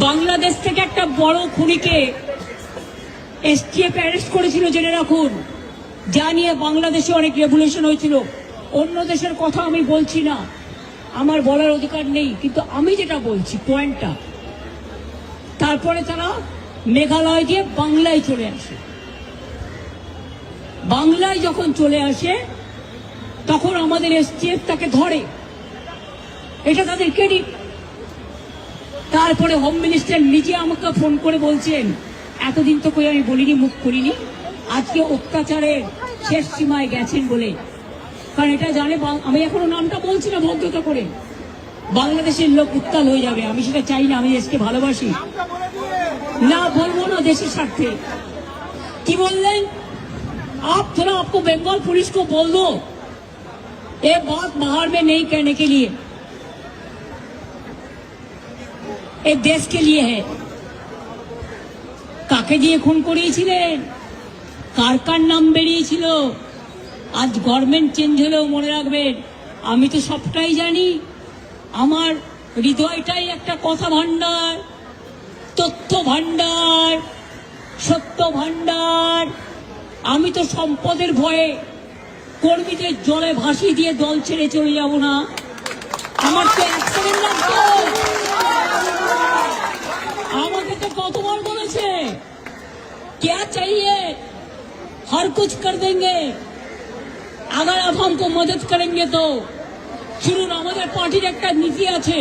বাংলাদেশ থেকে একটা বড় খুনিকে এসটিএফ অ্যারেস্ট করেছিল, জেনে রাখুন। যা নিয়ে বাংলাদেশে অনেক রেভলিউশন হয়েছিল। অন্য দেশের কথা আমি বলছি না, আমার বলার অধিকার নেই, কিন্তু আমি যেটা বলছি পয়েন্টটা। তারপরে তারা মেঘালয় দিয়ে বাংলায় চলে আসে। বাংলায় যখন চলে আসে তখন আমাদের এসটিএফ তাকে ধরে, এটা তাদের ক্রেডিট। তারপরে হোম মিনিস্টার নিজে আমাকে ফোন করে বলছেন, এতদিন তো কই আমি বলিনি, মুখ করিনি, আজকে অত্যাচারের শেষ সীমায় গেছেন বলে। কারণ এটা জানে, আমি এখনো নামটা বলছি না ভদ্রতা করে, বাংলাদেশের লোক উত্তাল হয়ে যাবে। আমি সেটা চাই না, আমি দেশকে ভালোবাসি, না বলবো না দেশের স্বার্থে। কি বললেন? आप थोड़ा आपको बंगाल पुलिस को बोल दो ये बात बाहर में नहीं कहने के लिए, ये देश के लिए है। কাকে দিয়ে খুন করিয়েছিলেন, কার কার নাম বেরিয়েছিল? আজ গভর্নমেন্ট চেঞ্জ হলেও মনে রাখবেন, আমি তো সবটাই জানি। আমার হৃদয়টাই একটা কথা ভান্ডার, তথ্য ভান্ডার, সত্য ভান্ডার। আমি তো সম্পদের ভয়ে কর্মীদের জলে ভাসিয়ে দিয়ে দল ছেড়ে চলে যাব না। আমার তো এক সেকেন্ড লাগতো। আমাকে তো কতবার বলেছে, क्या चाहिए हर कुछ कर देंगे अगर आप हमको मदद करेंगे तो। শুনুন, আমাদের পার্টির একটা নীতি আছে,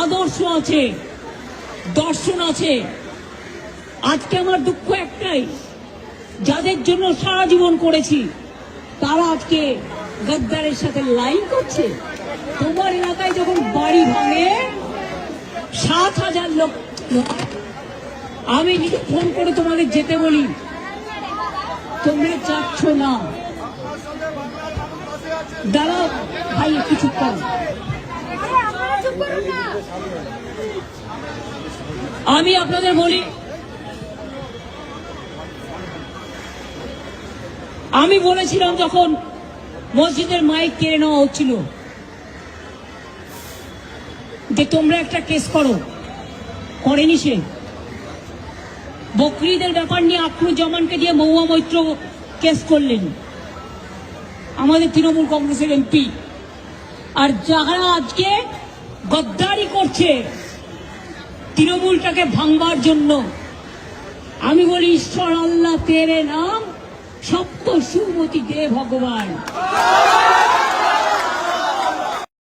আদর্শ আছে, দর্শন আছে। আজকে আমার দুঃখ একটাই, যাদের জন্য সারা জীবন করেছি তারা আজকে গদ্দারের সাথে লাইন করছে। তোমার এলাকায় যখন বাড়ি ভাঙে 7,000 লোক, আমি নিজে ফোন করে তোমাদের যেতে বলি, তোমরা যাচ্ছ না। দাঁড়াও ভাই, একটু চুপ করো। আমি আপনাদের বলি, আমি বলেছিলাম যখন মসজিদের মাইক কেড়ে নেওয়া হচ্ছিল যে তোমরা একটা কেস করো, করেনি সে। বকরিদের ব্যাপার নিয়ে আখরুজ্জামানকে দিয়ে মহুয়া মৈত্র কেস করলেন, আমাদের তৃণমূল কংগ্রেসের এমপি। আর যারা আজকে গদ্দারি করছে তৃণমূলটাকে ভাঙবার জন্য, আমি বলি ঈশ্বর আল্লাহ তেরে নাম সপ্ত সুমতি দে ভগবান।